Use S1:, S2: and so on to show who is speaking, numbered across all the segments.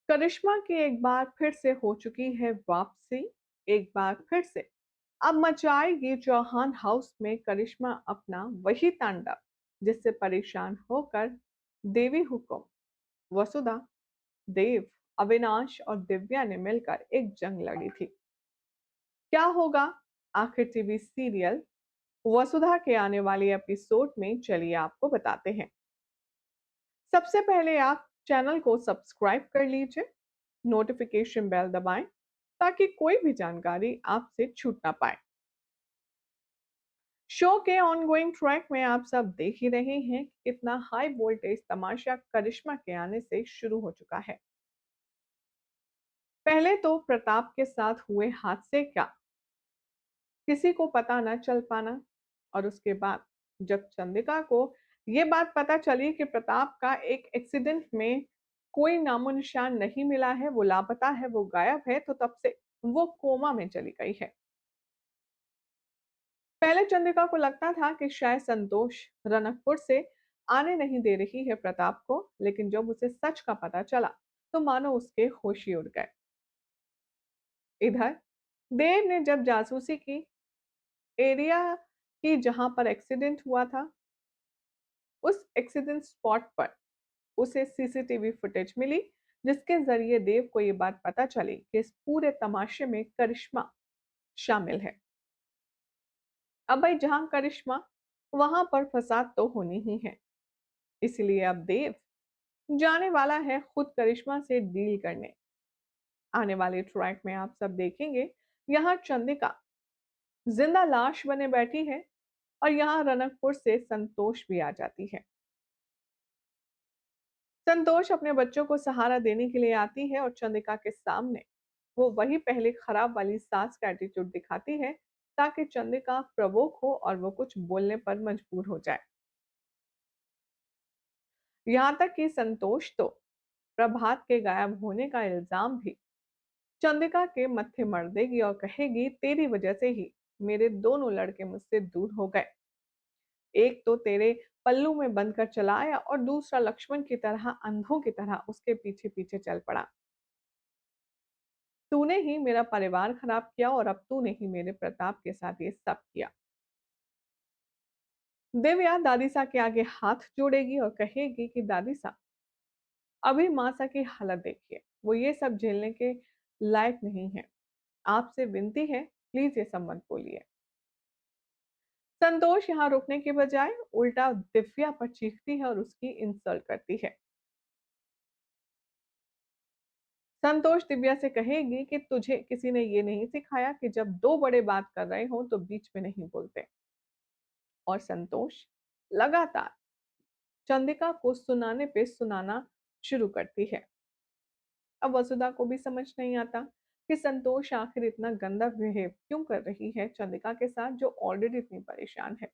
S1: करिश्मा की एक बार फिर से हो चुकी है वापसी। एक बार फिर से अब मचाएगी चौहान हाउस में करिश्मा अपना वही तांडव, जिससे परेशान होकर देवी हुकुम, वसुधा, देव, अविनाश और दिव्या ने मिलकर एक जंग लड़ी थी। क्या होगा आखिर टीवी सीरियल वसुधा के आने वाले एपिसोड में, चलिए आपको बताते हैं। सबसे पहले आप चैनल को सब्सक्राइब कर लीजिए, नोटिफिकेशन बेल दबाएं ताकि कोई भी जानकारी आपसे छूट ना पाए। शो के ऑनगोइंग ट्रैक में आप सब देख ही रहे हैं कि कितना हाई वोल्टेज तमाशा करिश्मा के आने से शुरू हो चुका है। पहले तो प्रताप के साथ हुए हादसे का किसी को पता न चल पाना, और उसके बाद जब चंद्रिका को ये बात पता चली कि प्रताप का एक एक्सीडेंट में कोई नामो निशान नहीं मिला है, वो लापता है, वो गायब है, तो तब से वो कोमा में चली गई है। पहले चंद्रिका को लगता था कि शायद संतोष रनकपुर से आने नहीं दे रही है प्रताप को, लेकिन जब उसे सच का पता चला तो मानो उसके होश ही उड़ गए। इधर देव ने जब जासूसी की एरिया की जहां पर एक्सीडेंट हुआ था, उस एक्सीडेंट स्पॉट पर उसे सीसीटीवी फुटेज मिली, जिसके जरिए देव को ये बात पता चली कि इस पूरे तमाशे में करिश्मा शामिल है। अब भाई जहां करिश्मा, वहां पर फसाद तो होनी ही है। इसलिए अब देव जाने वाला है खुद करिश्मा से डील करने। आने वाले ट्रैक में आप सब देखेंगे, यहाँ चंद्रिका जिंदा लाश बने बैठी है और यहाँ रनकपुर से संतोष भी आ जाती है। संतोष अपने बच्चों को सहारा देने के लिए आती है और चंद्रिका के सामने वो वही पहले खराब वाली सास का एटीट्यूड दिखाती है, ताकि चंद्रिका प्रवोक हो और वो कुछ बोलने पर मजबूर हो जाए। यहाँ तक कि संतोष तो प्रभात के गायब होने का इल्जाम भी चंद्रिका के मत्थे मर देगी और कहेगी, तेरी वजह से ही मेरे दोनों लड़के मुझसे दूर हो गए। एक तो तेरे पल्लू में बंद कर चला आया और दूसरा लक्ष्मण की तरह अंधों की तरह उसके पीछे पीछे चल पड़ा। तूने ही मेरा परिवार खराब किया और अब तूने ही मेरे प्रताप के साथ ये सब किया। दिव्या दादी सा के आगे हाथ जोड़ेगी और कहेगी कि दादी सा, अभी मासा की हालत देखिए, वो ये सब झेलने के लायक नहीं है। आपसे विनती है, प्लीज ये सब मत बोलिए। संतोष यहाँ रुकने के बजाय उल्टा दिव्या पर चीखती है और उसकी इंसल्ट करती है। संतोष दिव्या से कहेगी कि तुझे किसी ने ये नहीं सिखाया कि जब दो बड़े बात कर रहे हो तो बीच में नहीं बोलते। और संतोष लगातार चंद्रिका को सुनाने पे सुनाना शुरू करती है। अब वसुधा को भी समझ नहीं आता कि संतोष आखिर इतना गंदा बिहेव क्यों कर रही है चंद्रिका के साथ, जो ऑलरेडी इतनी परेशान है।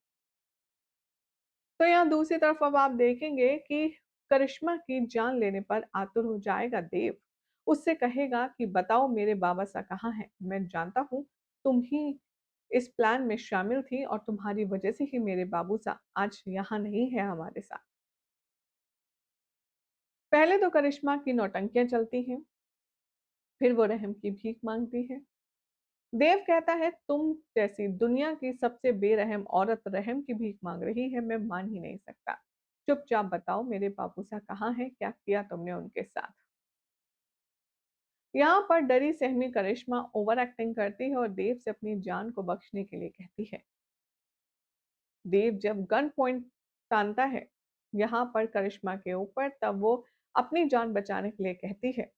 S1: तो यहाँ दूसरी तरफ अब आप देखेंगे कि करिश्मा की जान लेने पर आतुर हो जाएगा देव। उससे कहेगा कि बताओ मेरे बाबा सा कहाँ है, मैं जानता हूँ तुम ही इस प्लान में शामिल थी और तुम्हारी वजह से ही मेरे बाबू सा आज यहाँ नहीं है हमारे साथ। पहले तो करिश्मा की नौटंकियां चलती हैं, फिर वो रहम की भीख मांगती है। देव कहता है, तुम जैसी दुनिया की सबसे बेरहम औरत रहम की भीख मांग रही है, मैं मान ही नहीं सकता। चुपचाप बताओ मेरे बाबूसा कहाँ है, क्या किया तुमने उनके साथ। यहाँ पर डरी सहमी करिश्मा ओवर एक्टिंग करती है और देव से अपनी जान को बख्शने के लिए कहती है। देव जब गन पॉइंट तानता है यहाँ पर करिश्मा के ऊपर, तब वो अपनी जान बचाने के लिए कहती है,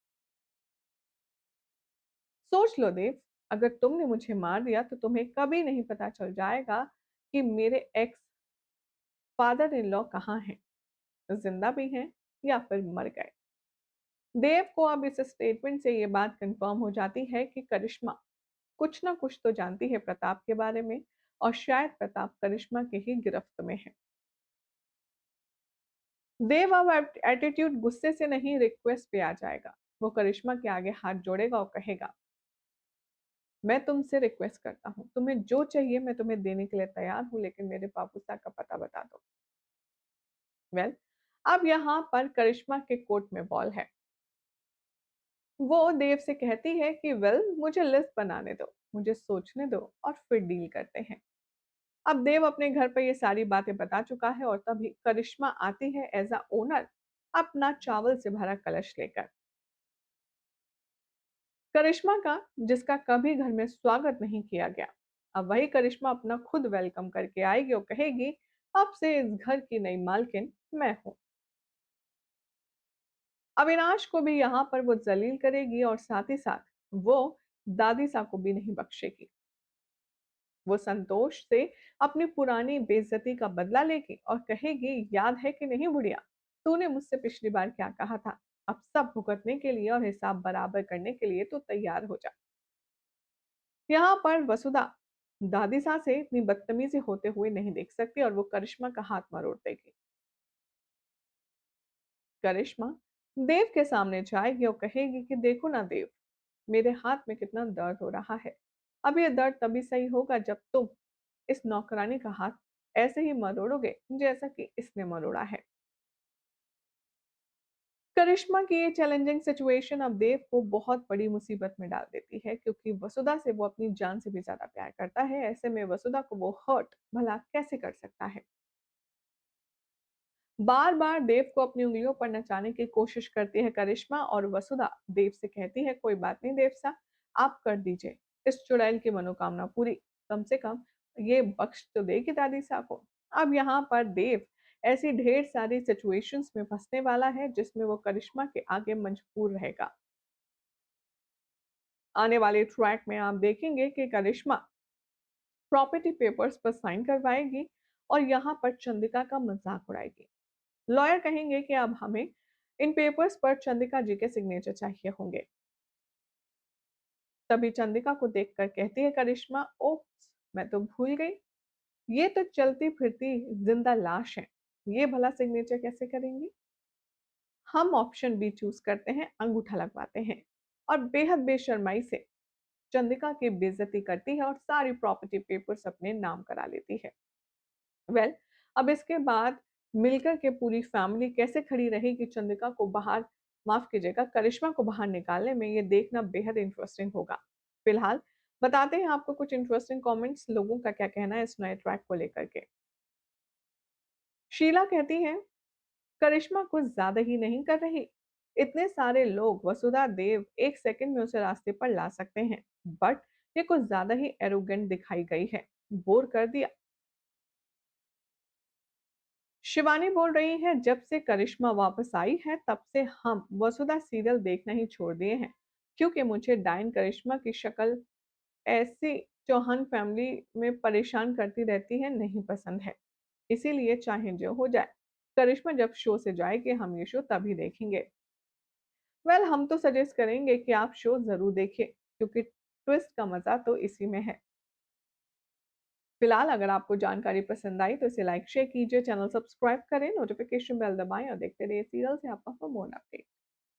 S1: सोच लो देव, अगर तुमने मुझे मार दिया तो तुम्हें कभी नहीं पता चल जाएगा कि मेरे एक्स फादर इन लॉ कहाँ हैं, जिंदा भी हैं या फिर मर गए। देव को अब इस स्टेटमेंट से ये बात कंफर्म हो जाती है कि करिश्मा कुछ ना कुछ तो जानती है प्रताप के बारे में, और शायद प्रताप करिश्मा के ही गिरफ्त में है। देव अब एटीट्यूड गुस्से से नहीं, रिक्वेस्ट पे आ जाएगा। वो करिश्मा के आगे हाथ जोड़ेगा और कहेगा, मैं तुमसे रिक्वेस्ट करता हूँ, तुम्हें जो चाहिए मैं तुम्हें देने के लिए तैयार हूँ, लेकिन मेरे बाबू साहब का पता बता दो। वेल, अब यहाँ पर करिश्मा के कोर्ट में बॉल है। वो देव से कहती है कि वेल मुझे लिस्ट बनाने दो, मुझे सोचने दो और फिर डील करते हैं। अब देव अपने घर पर ये सारी बातें बता चुका है और तभी करिश्मा आती है एज अ ओनर अपना चावल से भरा कलश लेकर। करिश्मा का जिसका कभी घर में स्वागत नहीं किया गया, अब वही करिश्मा अपना खुद वेलकम करके आएगी और कहेगी अब से इस घर की नई मालकिन मैं हूँ। अविनाश को भी यहाँ पर वो जलील करेगी और साथ ही साथ वो दादी सा को भी नहीं बख्शेगी। वो संतोष से अपनी पुरानी बेइज्जती का बदला लेगी और कहेगी याद है कि नहीं बुढ़िया, तूने मुझसे पिछली बार क्या कहा था। अब सब भुगतने के लिए और हिसाब बराबर करने के लिए तो तैयार हो जा। यहाँ पर वसुधा दादी सा से इतनी बदतमीजी होते हुए नहीं देख सकती और वो करिश्मा का हाथ मरोड़ देगी। करिश्मा देव के सामने जाएगी और कहेगी कि देखो ना देव, मेरे हाथ में कितना दर्द हो रहा है। अब ये दर्द तभी सही होगा जब तुम इस नौकरानी का हाथ ऐसे ही मरोड़ोगे जैसा कि इसने मरोड़ा है। करिश्मा की ये चैलेंजिंग सिचुएशन अब देव को बहुत बड़ी मुसीबत में डाल देती है क्योंकि वसुधा से वो अपनी जान से भी ज्यादा प्यार करता है। ऐसे में वसुधा को वो हर्ट भला कैसे कर सकता है। बार बार देव को अपनी उंगलियों पर नचाने की कोशिश करती है करिश्मा और वसुधा देव से कहती है कोई बात नहीं देव सा, आप कर दीजिए इस चुड़ैल की मनोकामना पूरी, कम से कम ये बख्श तो देगी दादी सा को। अब यहाँ पर देव ऐसी ढेर सारी सिचुएशंस में फंसने वाला है जिसमें वो करिश्मा के आगे मजबूर रहेगा। आने वाले ट्रैक में आप देखेंगे कि करिश्मा प्रॉपर्टी पेपर्स पर साइन करवाएगी और यहाँ पर चंदिका का मजाक उड़ाएगी। लॉयर कहेंगे कि अब हमें इन पेपर्स पर चंदिका जी के सिग्नेचर चाहिए होंगे। तभी चंदिका को देखकर कहती है करिश्मा ओप्स, मैं तो भूल गई, ये तो चलती फिरती जिंदा लाश है, ये भला सिग्नेचर कैसे करेंगी। हम ऑप्शन बी चूज करते हैं, अंगूठा लगवाते हैं और बेहद बेशर्माई से चंदिका की बेइज्जती करती है और सारी प्रॉपर्टी पेपर्स अपने नाम करा लेती है। वेल अब इसके बाद मिलकर के पूरी फैमिली कैसे खड़ी रहेगी चंद्रिका को बाहर, माफ कीजिएगा करिश्मा को बाहर निकालने में, ये देखना बेहद इंटरेस्टिंग होगा। फिलहाल बताते हैं आपको कुछ इंटरेस्टिंग कमेंट्स लोगों का क्या कहना है इस नए ट्रैक को लेकर के। शीला कहती है करिश्मा कुछ ज्यादा ही नहीं कर रही, इतने सारे लोग वसुधा देव एक सेकंड में उसे रास्ते पर ला सकते हैं, बट ये कुछ ज्यादा ही एरोगेंट दिखाई गई है, बोर कर दिया। शिवानी बोल रही है जब से करिश्मा वापस आई है तब से हम वसुधा सीरियल देखना ही छोड़ दिए हैं क्योंकि मुझे डायन करिश्मा की शक्ल ऐसी चौहान फैमिली में परेशान करती रहती है नहीं पसंद है। इसीलिए चाहे जो हो जाए करिश्मा जब शो से जाएगी हम ये शो तभी देखेंगे। वेल हम तो सजेस्ट करेंगे कि आप शो जरूर देखें क्योंकि ट्विस्ट का मजा तो इसी में है। फिलहाल अगर आपको जानकारी पसंद आई तो इसे लाइक शेयर कीजिए, चैनल सब्सक्राइब करें, नोटिफिकेशन बेल दबाएं और देखते रहिए सीरियल से आपका फॉर मोर अपडेट।